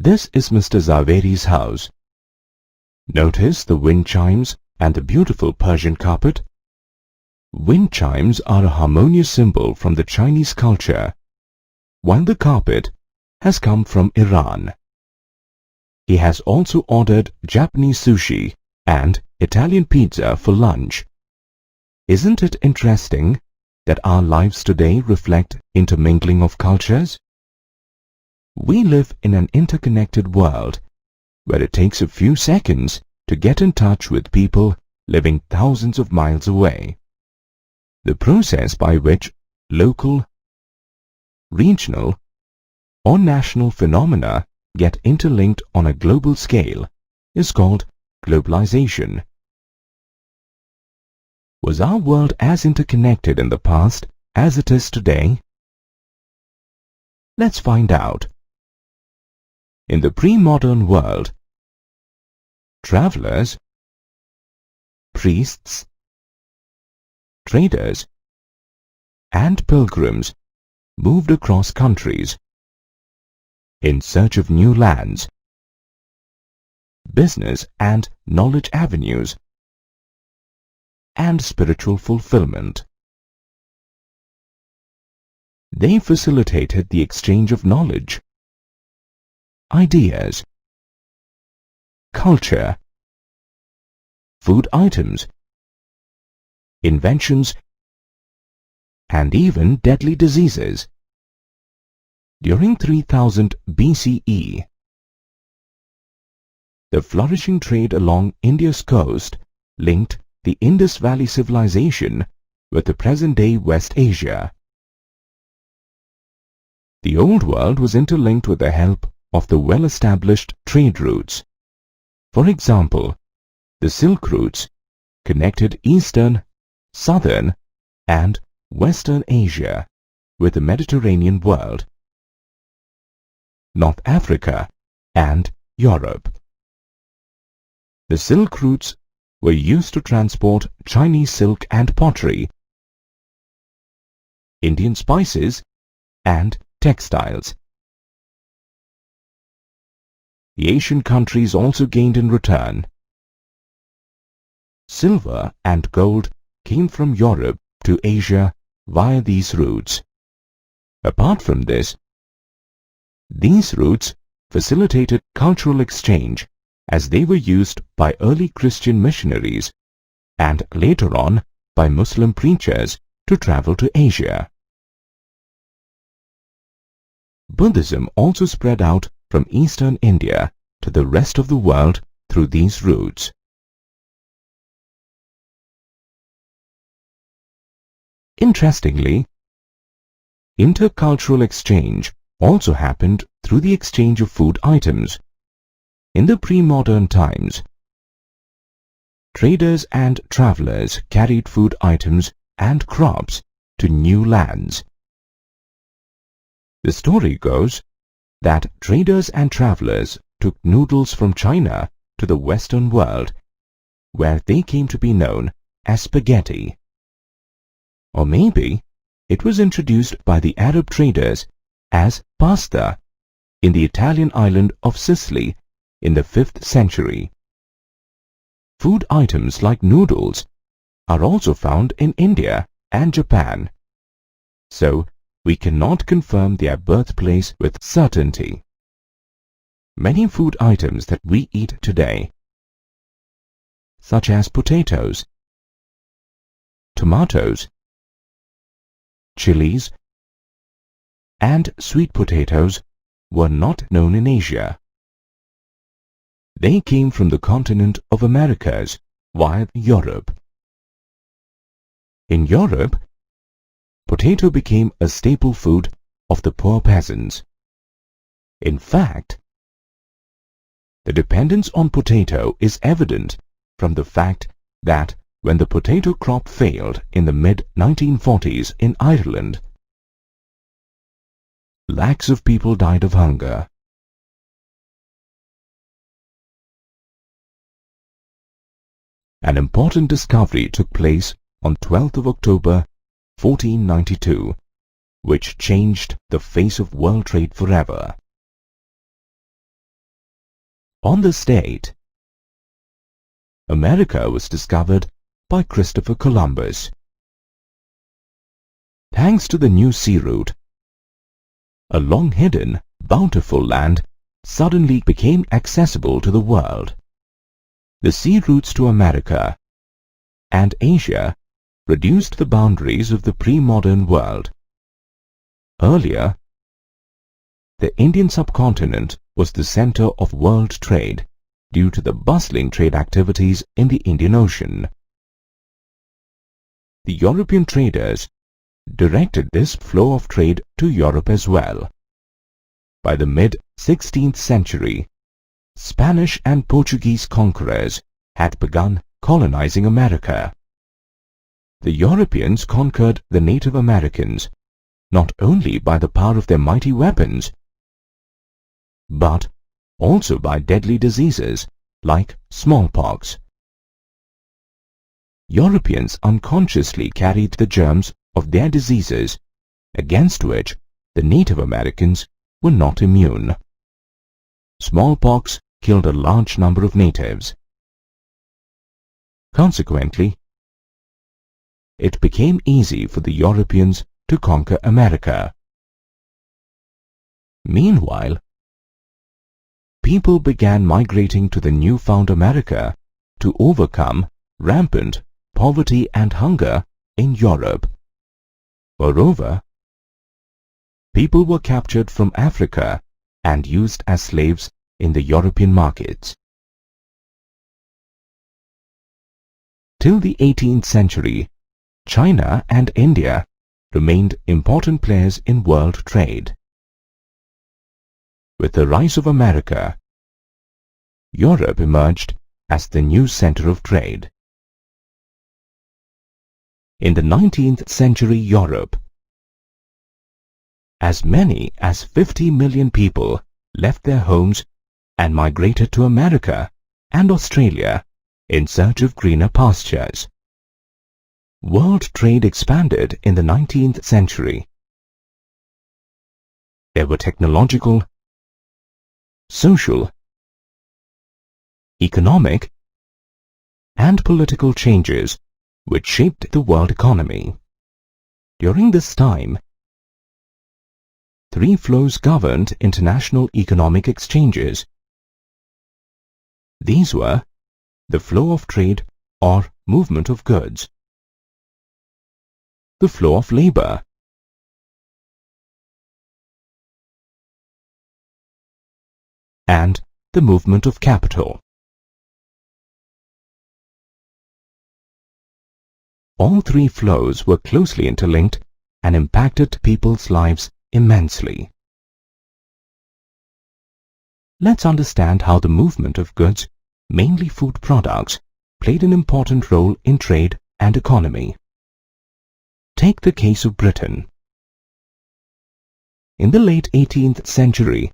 This is Mr. Zaveri's house. Notice the wind chimes and the beautiful Persian carpet. Wind chimes are a harmonious symbol from the Chinese culture, while the carpet has come from Iran. He has also ordered Japanese sushi and Italian pizza for lunch. Isn't it interesting that our lives today reflect intermingling of cultures? We live in an interconnected world where it takes a few seconds to get in touch with people living thousands of miles away. The process by which local, regional, or national phenomena get interlinked on a global scale is called globalization. Was our world as interconnected in the past as it is today? Let's find out. In the pre-modern world, travelers, priests, traders, and pilgrims moved across countries in search of new lands, business and knowledge avenues, and spiritual fulfillment. They facilitated the exchange of knowledge, ideas, culture, food items, inventions, and even deadly diseases. During 3000 BCE, the flourishing trade along India's coast linked the Indus Valley civilization with the present-day West Asia. The Old World was interlinked with the help of the well-established trade routes. For example, the Silk routes connected Eastern, Southern, and Western Asia with the Mediterranean world, North Africa, and Europe. The Silk routes were used to transport Chinese silk and pottery, Indian spices, and textiles. The Asian countries also gained in return. Silver and gold came from Europe to Asia via these routes. Apart from this, these routes facilitated cultural exchange as they were used by early Christian missionaries and later on by Muslim preachers to travel to Asia. Buddhism also spread out from eastern India to the rest of the world through these routes. Interestingly, intercultural exchange also happened through the exchange of food items. In the pre-modern times, traders and travelers carried food items and crops to new lands. The story goes that traders and travelers took noodles from China to the Western world, where they came to be known as spaghetti. Or maybe it was introduced by the Arab traders as pasta in the Italian island of Sicily in the 5th century. Food items like noodles are also found in India and Japan, so we cannot confirm their birthplace with certainty. Many food items that we eat today, such as potatoes, tomatoes, chilies, and sweet potatoes, were not known in Asia. They came from the continent of Americas via Europe. In Europe, potato became a staple food of the poor peasants. In fact, the dependence on potato is evident from the fact that when the potato crop failed in the mid-1940s in Ireland, lakhs of people died of hunger. An important discovery took place on 12th of October 1492, which changed the face of world trade forever. On this date, America was discovered by Christopher Columbus. Thanks to the new sea route, a long-hidden, bountiful land suddenly became accessible to the world. The sea routes to America and Asia reduced the boundaries of the pre-modern world. Earlier, the Indian subcontinent was the center of world trade due to the bustling trade activities in the Indian Ocean. The European traders directed this flow of trade to Europe as well. By the mid-16th century, Spanish and Portuguese conquerors had begun colonizing America. The Europeans conquered the Native Americans not only by the power of their mighty weapons, but also by deadly diseases like smallpox. Europeans unconsciously carried the germs of their diseases, against which the Native Americans were not immune. Smallpox killed a large number of natives. Consequently, it became easy for the Europeans to conquer America. Meanwhile, people began migrating to the newfound America to overcome rampant poverty and hunger in Europe. Moreover, people were captured from Africa and used as slaves in the European markets. Till the 18th century, China and India remained important players in world trade. With the rise of America, Europe emerged as the new center of trade. In the 19th century Europe, as many as 50 million people left their homes and migrated to America and Australia in search of greener pastures. World trade expanded in the 19th century. There were technological, social, economic, and political changes which shaped the world economy. During this time, three flows governed international economic exchanges. These were the flow of trade or movement of goods, the flow of labor, and the movement of capital. All three flows were closely interlinked and impacted people's lives immensely. Let's understand how the movement of goods, mainly food products, played an important role in trade and economy. Take the case of Britain. In the late 18th century,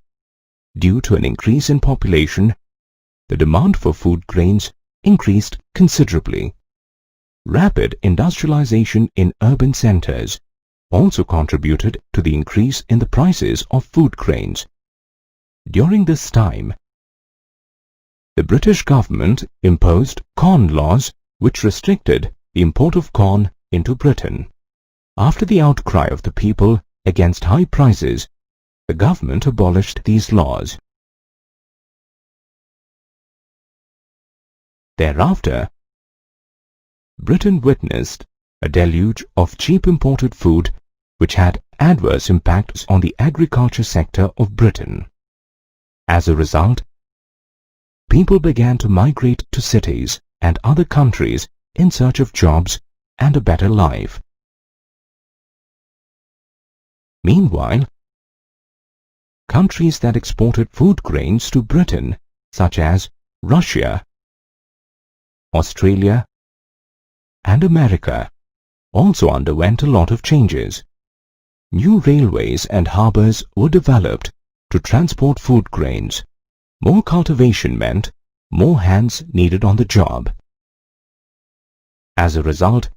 due to an increase in population, the demand for food grains increased considerably. Rapid industrialization in urban centers also contributed to the increase in the prices of food grains. During this time, the British government imposed corn laws which restricted the import of corn into Britain. After the outcry of the people against high prices, the government abolished these laws. Thereafter, Britain witnessed a deluge of cheap imported food which had adverse impacts on the agriculture sector of Britain. As a result, people began to migrate to cities and other countries in search of jobs and a better life. Meanwhile, countries that exported food grains to Britain, such as Russia, Australia, and America, also underwent a lot of changes. New railways and harbors were developed to transport food grains. More cultivation meant more hands needed on the job. As a result,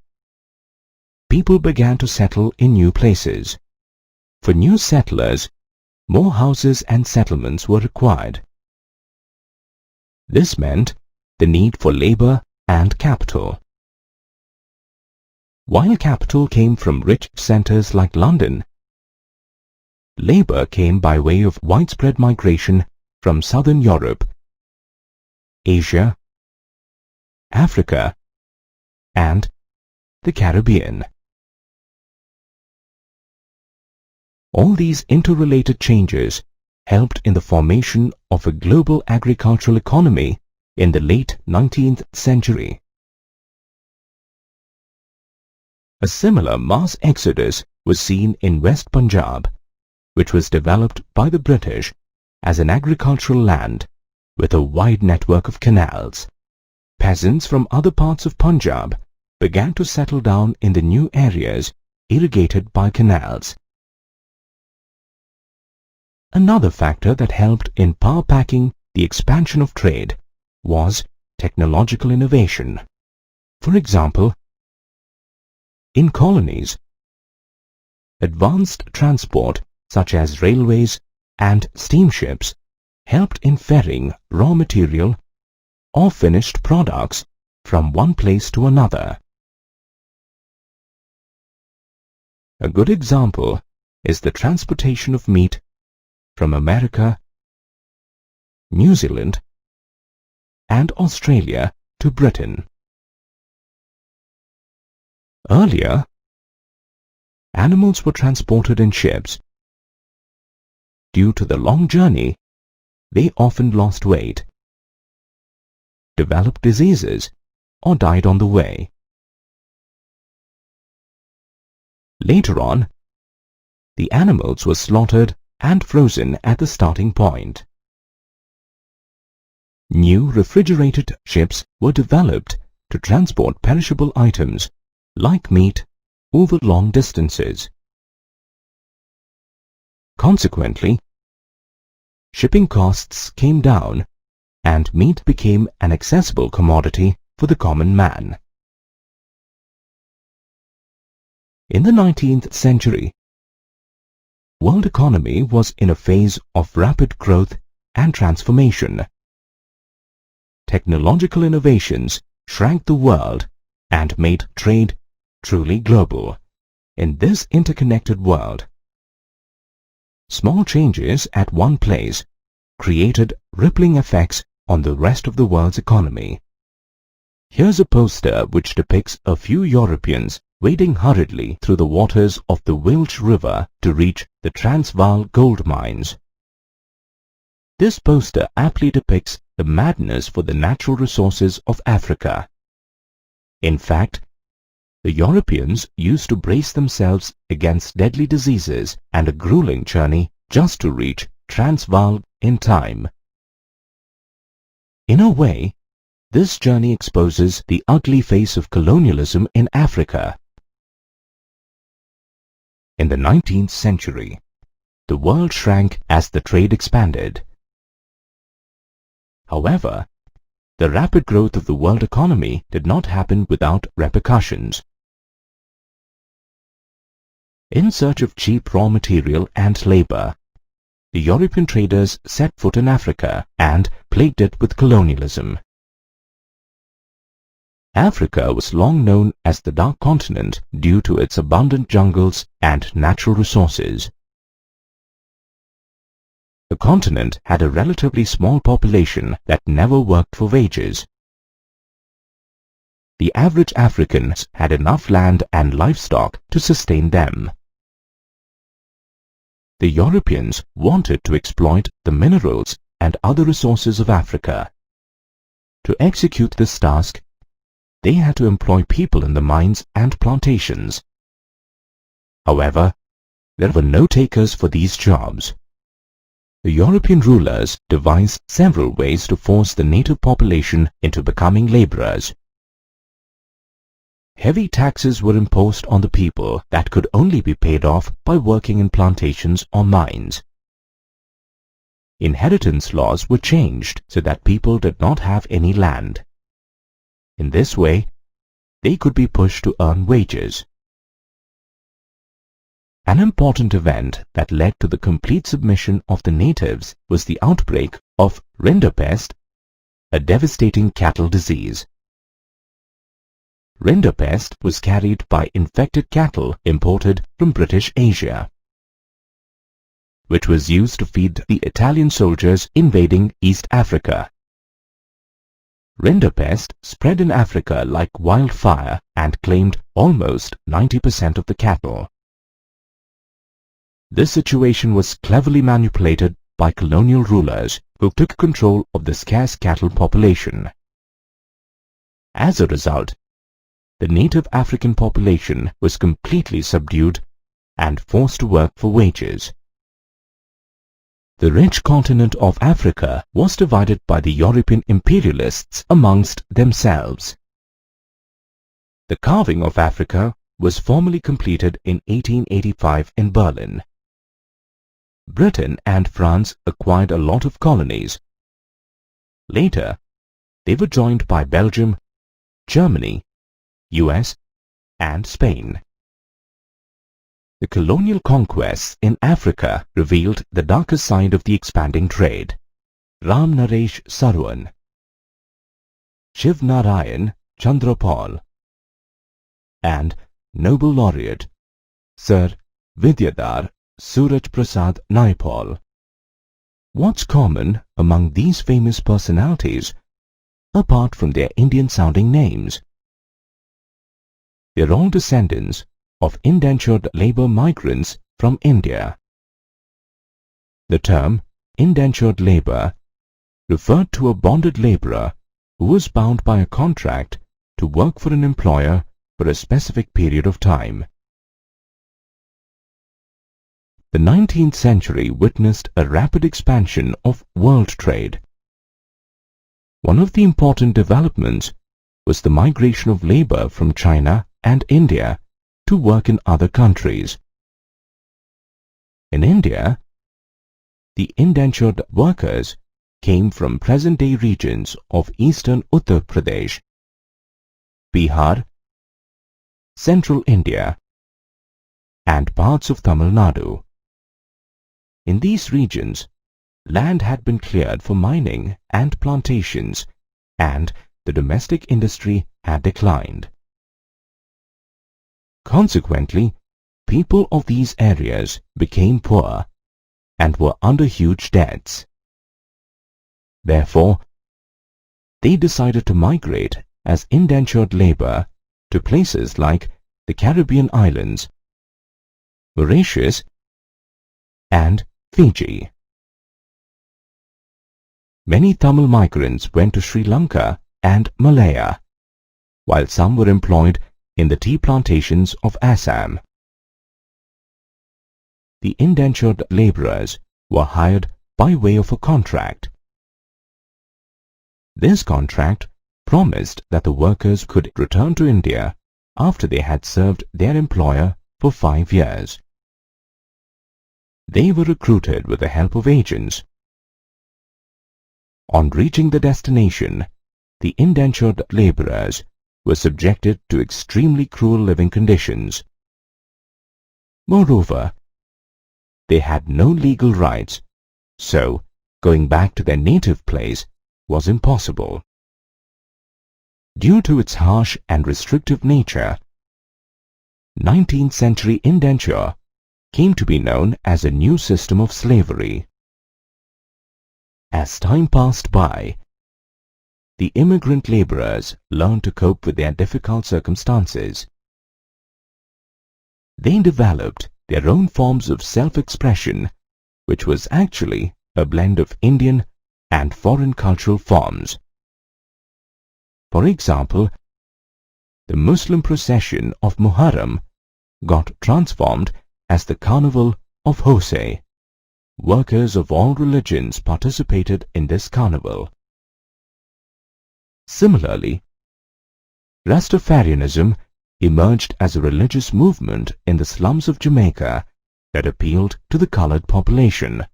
people began to settle in new places. For new settlers, more houses and settlements were required. This meant the need for labor and capital. While capital came from rich centers like London, labor came by way of widespread migration from Southern Europe, Asia, Africa, and the Caribbean. All these interrelated changes helped in the formation of a global agricultural economy in the late 19th century. A similar mass exodus was seen in West Punjab, which was developed by the British as an agricultural land with a wide network of canals. Peasants from other parts of Punjab began to settle down in the new areas irrigated by canals. Another factor that helped in power-packing the expansion of trade was technological innovation. For example, in colonies, advanced transport such as railways and steamships helped in ferrying raw material or finished products from one place to another. A good example is the transportation of meat from America, New Zealand, and Australia to Britain. Earlier, animals were transported in ships. Due to the long journey, they often lost weight, developed diseases, or died on the way. Later on, the animals were slaughtered and frozen at the starting point. New refrigerated ships were developed to transport perishable items like meat over long distances. Consequently, shipping costs came down and meat became an accessible commodity for the common man. In the 19th century, world economy was in a phase of rapid growth and transformation. Technological innovations shrank the world and made trade truly global. In this interconnected world, small changes at one place created rippling effects on the rest of the world's economy. Here's a poster which depicts a few Europeans wading hurriedly through the waters of the Welsh River to reach the Transvaal gold mines. This poster aptly depicts the madness for the natural resources of Africa. In fact, the Europeans used to brace themselves against deadly diseases and a grueling journey just to reach Transvaal in time. In a way, this journey exposes the ugly face of colonialism in Africa. In the 19th century, the world shrank as the trade expanded. However, the rapid growth of the world economy did not happen without repercussions. In search of cheap raw material and labor, the European traders set foot in Africa and plagued it with colonialism. Africa was long known as the Dark Continent due to its abundant jungles and natural resources. The continent had a relatively small population that never worked for wages. The average Africans had enough land and livestock to sustain them. The Europeans wanted to exploit the minerals and other resources of Africa. To execute this task, they had to employ people in the mines and plantations. However, there were no takers for these jobs. The European rulers devised several ways to force the native population into becoming laborers. Heavy taxes were imposed on the people that could only be paid off by working in plantations or mines. Inheritance laws were changed so that people did not have any land. In this way, they could be pushed to earn wages. An important event that led to the complete submission of the natives was the outbreak of rinderpest a devastating cattle disease. Rinderpest was carried by infected cattle imported from British Asia, which was used to feed the Italian soldiers invading East Africa. Rinderpest spread in Africa like wildfire and claimed almost 90% of the cattle. This situation was cleverly manipulated by colonial rulers who took control of the scarce cattle population. As a result, the native African population was completely subdued and forced to work for wages. The rich continent of Africa was divided by the European imperialists amongst themselves. The carving of Africa was formally completed in 1885 in Berlin. Britain and France acquired a lot of colonies. Later, they were joined by Belgium, Germany, US, and Spain. The colonial conquests in Africa revealed the darker side of the expanding trade. Ram Naresh Sarwan, Shiv Narayan Chandrapal, and Nobel laureate Sir Vidyadhar Suraj Prasad Naipaul. What's common among these famous personalities, apart from their Indian-sounding names? They're all descendants of indentured labor migrants from India. The term indentured labor referred to a bonded laborer who was bound by a contract to work for an employer for a specific period of time. The 19th century witnessed a rapid expansion of world trade. One of the important developments was the migration of labor from China and India to work in other countries. In India, the indentured workers came from present-day regions of eastern Uttar Pradesh, Bihar, central India, and parts of Tamil Nadu. In these regions, land had been cleared for mining and plantations, and the domestic industry had declined. Consequently, people of these areas became poor and were under huge debts. Therefore, they decided to migrate as indentured labor to places like the Caribbean islands, Mauritius, and Fiji. Many Tamil migrants went to Sri Lanka and Malaya, while some were employed in the tea plantations of Assam. The indentured laborers were hired by way of a contract. This contract promised that the workers could return to India after they had served their employer for 5 years. They were recruited with the help of agents. On reaching the destination, the indentured laborers were subjected to extremely cruel living conditions. Moreover, they had no legal rights, so going back to their native place was impossible. Due to its harsh and restrictive nature, 19th century indenture came to be known as a new system of slavery. As time passed by, the immigrant laborers learned to cope with their difficult circumstances. They developed their own forms of self-expression, which was actually a blend of Indian and foreign cultural forms. For example, the Muslim procession of Muharram got transformed as the Carnival of Hosei. Workers of all religions participated in this carnival. Similarly, Rastafarianism emerged as a religious movement in the slums of Jamaica that appealed to the colored population.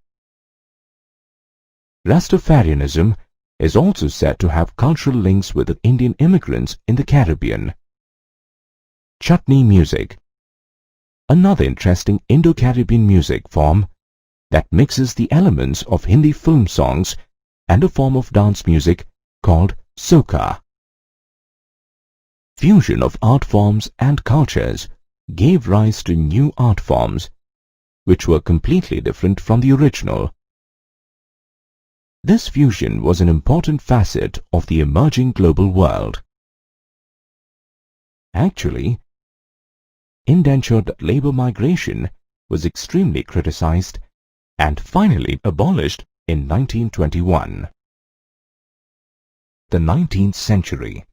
Rastafarianism is also said to have cultural links with the Indian immigrants in the Caribbean. Chutney music, another interesting Indo-Caribbean music form that mixes the elements of Hindi film songs and a form of dance music called Soka. Fusion of art forms and cultures gave rise to new art forms which were completely different from the original. This fusion was an important facet of the emerging global world. Actually, indentured labor migration was extremely criticized and finally abolished in 1921. The 19th century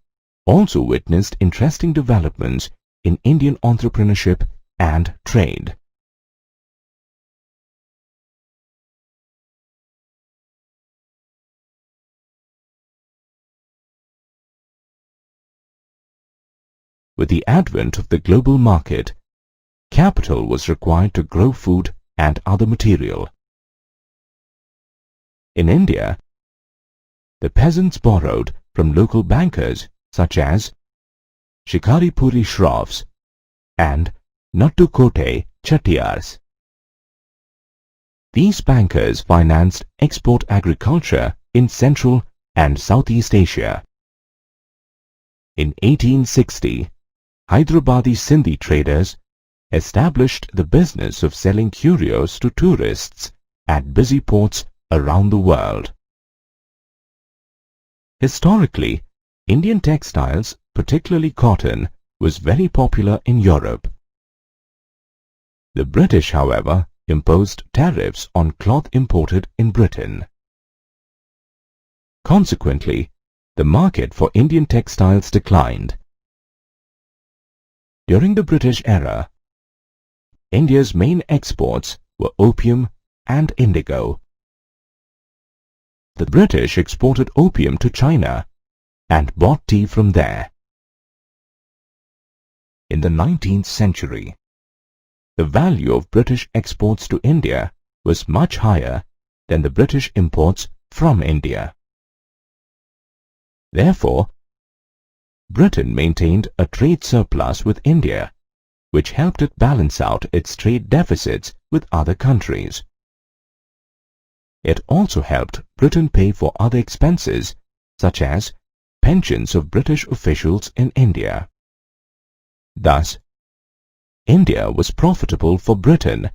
also witnessed interesting developments in Indian entrepreneurship and trade. With the advent of the global market, capital was required to grow food and other material. In India, the peasants borrowed from local bankers such as Shikaripuri Shroffs and Nattukote Chettiars. These bankers financed export agriculture in Central and Southeast Asia. In 1860, Hyderabadi Sindhi traders established the business of selling curios to tourists at busy ports around the world. Historically, Indian textiles, particularly cotton, was very popular in Europe. The British, however, imposed tariffs on cloth imported in Britain. Consequently, the market for Indian textiles declined. During the British era, India's main exports were opium and indigo. The British exported opium to China and bought tea from there. In the 19th century, the value of British exports to India was much higher than the British imports from India. Therefore, Britain maintained a trade surplus with India, which helped it balance out its trade deficits with other countries. It also helped Britain pay for other expenses, such as pensions of British officials in India. Thus, India was profitable for Britain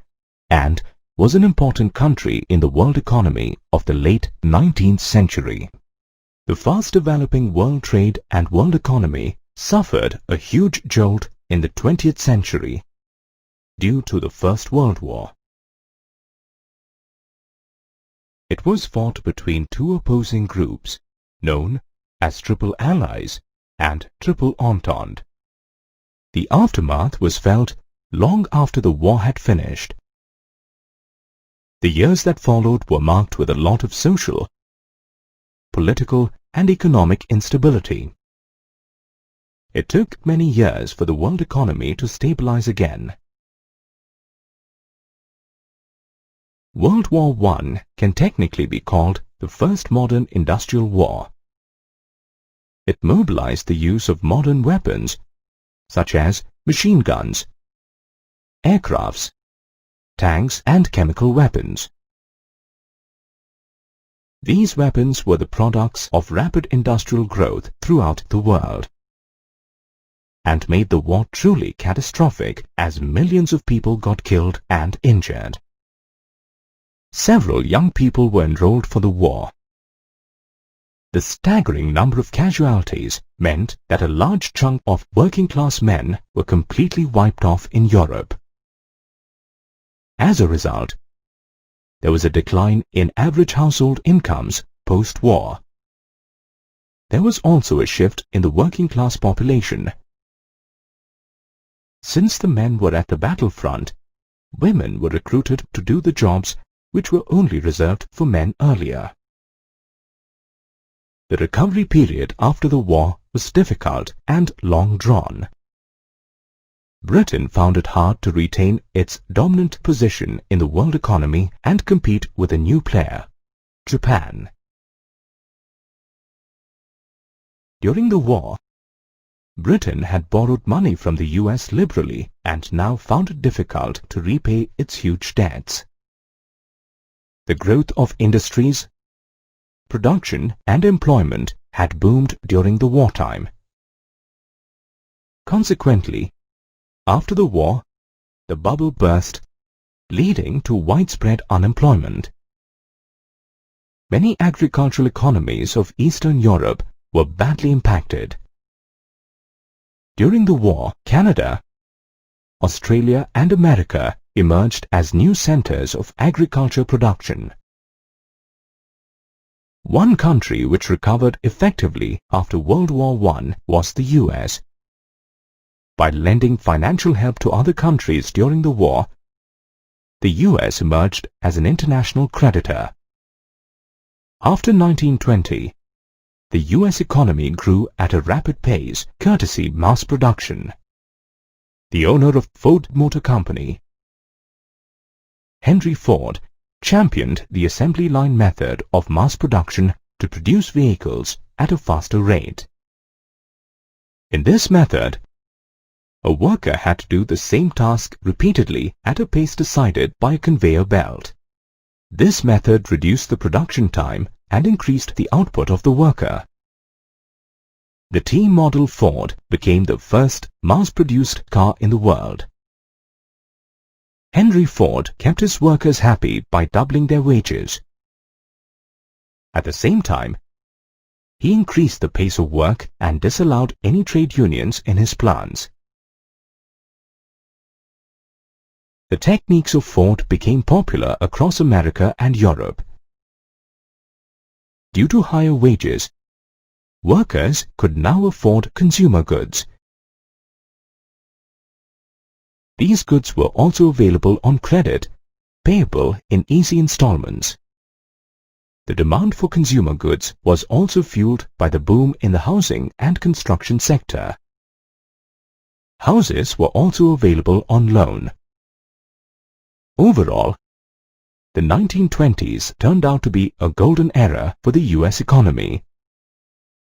and was an important country in the world economy of the late 19th century. The fast-developing world trade and world economy suffered a huge jolt in the 20th century due to the First World War. It was fought between two opposing groups known as Triple Allies and Triple Entente. The aftermath was felt long after the war had finished. The years that followed were marked with a lot of social, political and economic instability. It took many years for the world economy to stabilize again. World War I can technically be called the first modern industrial war. It mobilized the use of modern weapons such as machine guns, aircrafts, tanks and chemical weapons. These weapons were the products of rapid industrial growth throughout the world and made the war truly catastrophic as millions of people got killed and injured. Several young people were enrolled for the war. The staggering number of casualties meant that a large chunk of working-class men were completely wiped off in Europe. As a result, there was a decline in average household incomes post-war. There was also a shift in the working-class population. Since the men were at the battlefront, women were recruited to do the jobs which were only reserved for men earlier. The recovery period after the war was difficult and long drawn. Britain found it hard to retain its dominant position in the world economy and compete with a new player, Japan. During the war, Britain had borrowed money from the US liberally and now found it difficult to repay its huge debts. The growth of industries, production and employment had boomed during the wartime. Consequently, after the war, the bubble burst, leading to widespread unemployment. Many agricultural economies of Eastern Europe were badly impacted. During the war, Canada, Australia and America emerged as new centers of agriculture production. One country which recovered effectively after World War I was the US. By lending financial help to other countries during the war, the US emerged as an international creditor. After 1920, the US economy grew at a rapid pace courtesy mass production. The owner of Ford Motor Company, Henry Ford, championed the assembly line method of mass production to produce vehicles at a faster rate. In this method, a worker had to do the same task repeatedly at a pace decided by a conveyor belt. This method reduced the production time and increased the output of the worker. The T-model Ford became the first mass-produced car in the world. Henry Ford kept his workers happy by doubling their wages. At the same time, he increased the pace of work and disallowed any trade unions in his plants. The techniques of Ford became popular across America and Europe. Due to higher wages, workers could now afford consumer goods. These goods were also available on credit, payable in easy installments. The demand for consumer goods was also fueled by the boom in the housing and construction sector. Houses were also available on loan. Overall, the 1920s turned out to be a golden era for the US economy.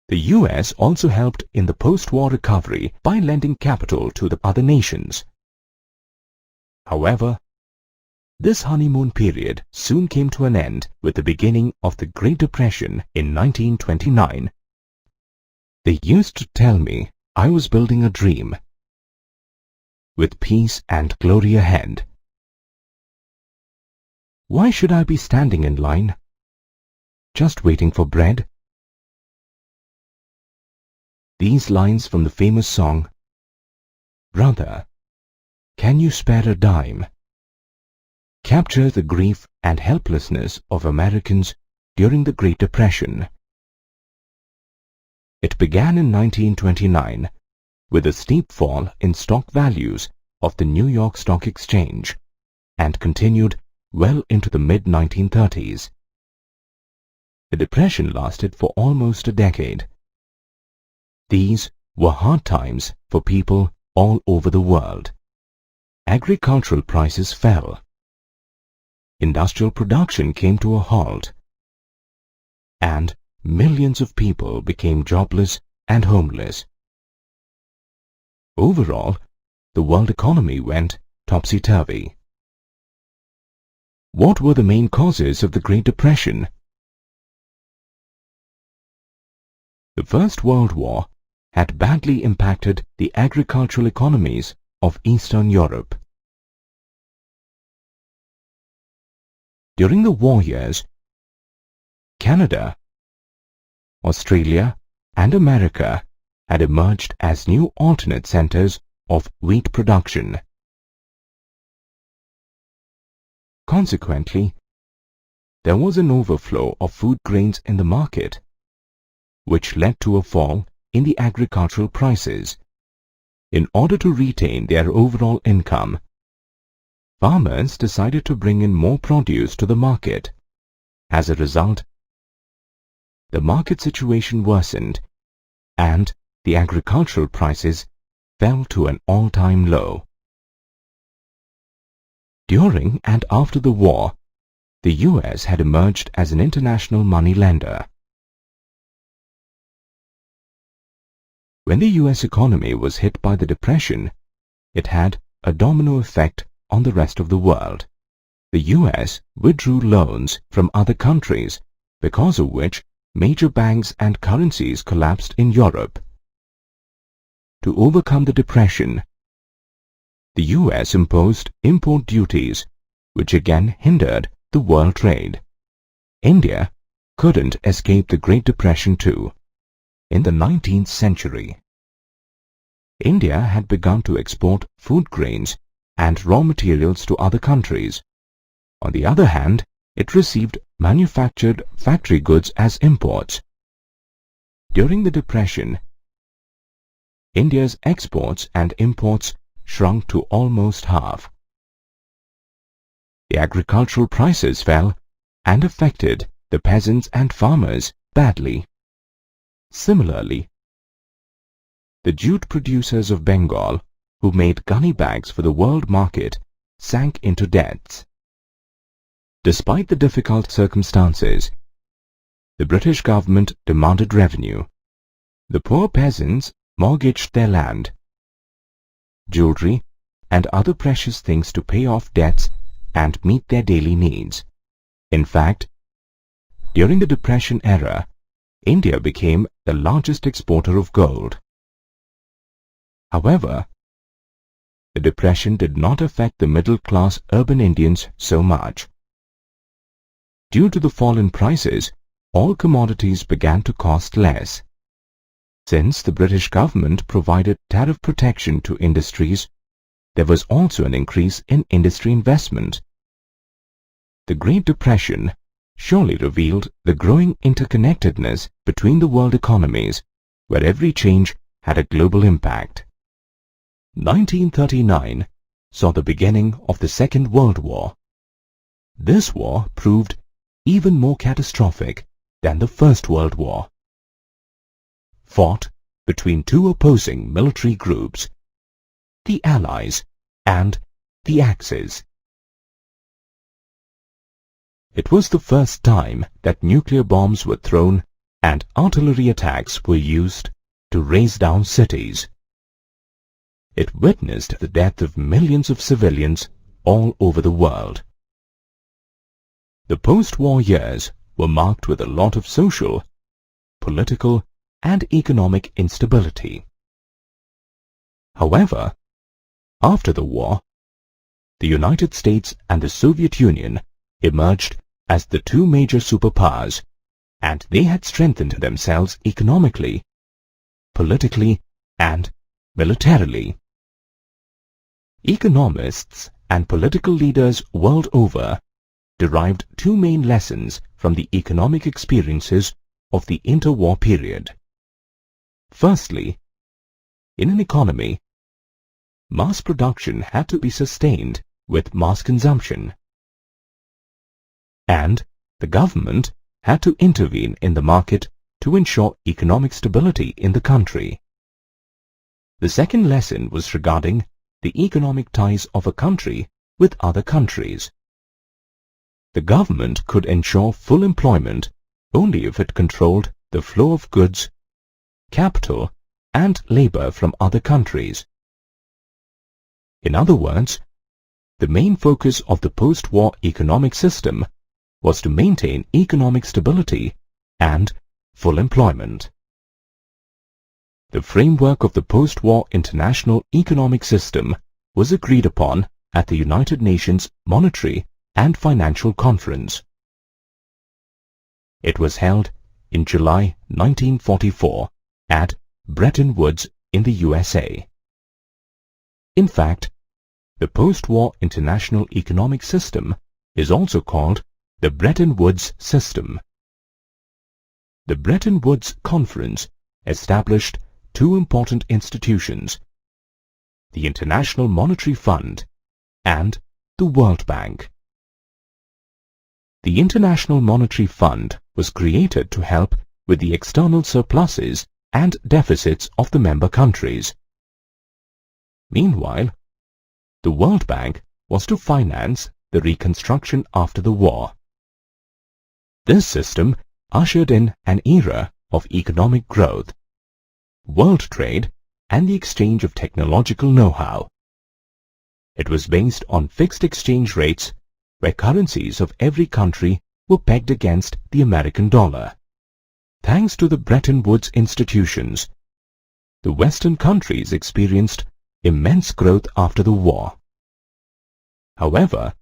The US also helped in the post-war recovery by lending capital to the other nations. However, this honeymoon period soon came to an end with the beginning of the Great Depression in 1929. They used to tell me I was building a dream, with peace and glory ahead. Why should I be standing in line, just waiting for bread? These lines from the famous song, "Brother, can you spare a dime?" capture the grief and helplessness of Americans during the Great Depression. It began in 1929 with a steep fall in stock values of the New York Stock Exchange and continued well into the mid-1930s. The Depression lasted for almost a decade. These were hard times for people all over the world. Agricultural prices fell. Industrial production came to a halt. And millions of people became jobless and homeless. Overall, the world economy went topsy-turvy. What were the main causes of the Great Depression? The First World War had badly impacted the agricultural economies of Eastern Europe. During the war years, Canada, Australia and America had emerged as new alternate centers of wheat production. Consequently, there was an overflow of food grains in the market, which led to a fall in the agricultural prices. In order to retain their overall income, farmers decided to bring in more produce to the market. As a result, the market situation worsened and the agricultural prices fell to an all-time low. During and after the war, the US had emerged as an international money lender. When the US economy was hit by the Depression, it had a domino effect on the rest of the world. The US withdrew loans from other countries, because of which major banks and currencies collapsed in Europe. To overcome the depression, the US imposed import duties, which again hindered the world trade. India couldn't escape the Great Depression too. In the 19th century, India had begun to export food grains and raw materials to other countries. On the other hand, it received manufactured factory goods as imports. During the Depression, India's exports and imports shrunk to almost half. The agricultural prices fell and affected the peasants and farmers badly. Similarly, the jute producers of Bengal, who made gunny bags for the world market, sank into debts. Despite the difficult circumstances, the British government demanded revenue. The poor peasants mortgaged their land, jewelry, and other precious things to pay off debts and meet their daily needs. In fact, during the Depression era, India became the largest exporter of gold. However, the Depression did not affect the middle-class urban Indians so much. Due to the fall in prices, all commodities began to cost less. Since the British government provided tariff protection to industries, there was also an increase in industry investment. The Great Depression surely revealed the growing interconnectedness between the world economies, where every change had a global impact. 1939 saw the beginning of the Second World War. This war proved even more catastrophic than the First World War. Fought between two opposing military groups, the Allies and the Axis. It was the first time that nuclear bombs were thrown and artillery attacks were used to raze down cities. It witnessed the death of millions of civilians all over the world. The post-war years were marked with a lot of social, political, and economic instability. However, after the war, the United States and the Soviet Union emerged as the two major superpowers, and they had strengthened themselves economically, politically, and militarily. Economists and political leaders world over derived two main lessons from the economic experiences of the interwar period. Firstly, in an economy, mass production had to be sustained with mass consumption, and the government had to intervene in the market to ensure economic stability in the country. The second lesson was regarding the economic ties of a country with other countries. The government could ensure full employment only if it controlled the flow of goods, capital, and labor from other countries. In other words, the main focus of the post-war economic system was to maintain economic stability and full employment. The framework of the post-war international economic system was agreed upon at the United Nations Monetary and Financial Conference. It was held in July 1944 at Bretton Woods in the USA. In fact, the post-war international economic system is also called the Bretton Woods system. The Bretton Woods Conference established two important institutions, the International Monetary Fund and the World Bank. The International Monetary Fund was created to help with the external surpluses and deficits of the member countries. Meanwhile, the World Bank was to finance the reconstruction after the war. This system ushered in an era of economic growth, world trade, and the exchange of technological know-how. It was based on fixed exchange rates where currencies of every country were pegged against the American dollar. Thanks to the Bretton Woods institutions, the Western countries experienced immense growth after the war. However,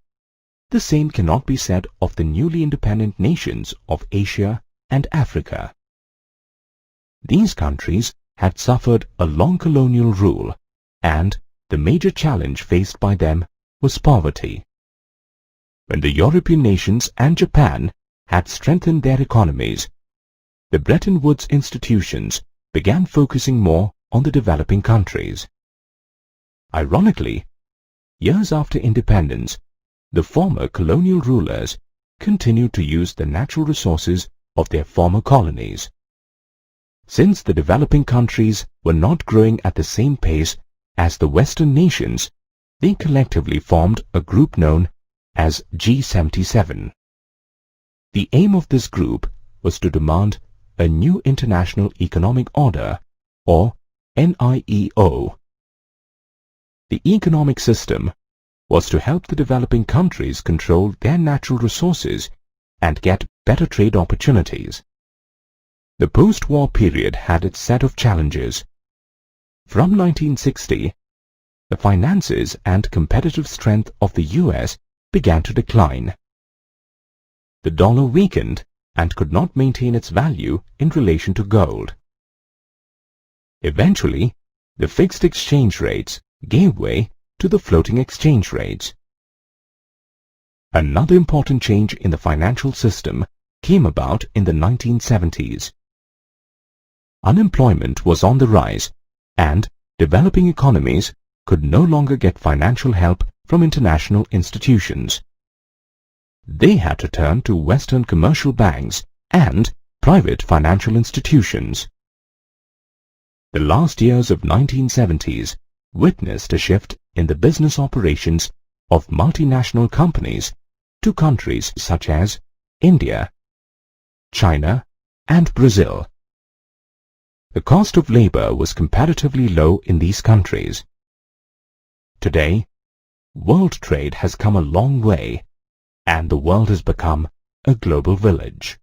the same cannot be said of the newly independent nations of Asia and Africa. These countries had suffered a long colonial rule, and the major challenge faced by them was poverty. When the European nations and Japan had strengthened their economies, the Bretton Woods institutions began focusing more on the developing countries. Ironically, years after independence, the former colonial rulers continued to use the natural resources of their former colonies. Since the developing countries were not growing at the same pace as the Western nations, they collectively formed a group known as G77. The aim of this group was to demand a new international economic order, or NIEO. The economic system was to help the developing countries control their natural resources and get better trade opportunities. The post-war period had its set of challenges. From 1960, the finances and competitive strength of the US began to decline. The dollar weakened and could not maintain its value in relation to gold. Eventually, the fixed exchange rates gave way to the floating exchange rates. Another important change in the financial system came about in the 1970s. Unemployment was on the rise, and developing economies could no longer get financial help from international institutions. They had to turn to Western commercial banks and private financial institutions. The last years of 1970s witnessed a shift in the business operations of multinational companies to countries such as India, China, and Brazil. The cost of labor was comparatively low in these countries. Today, world trade has come a long way, and the world has become a global village.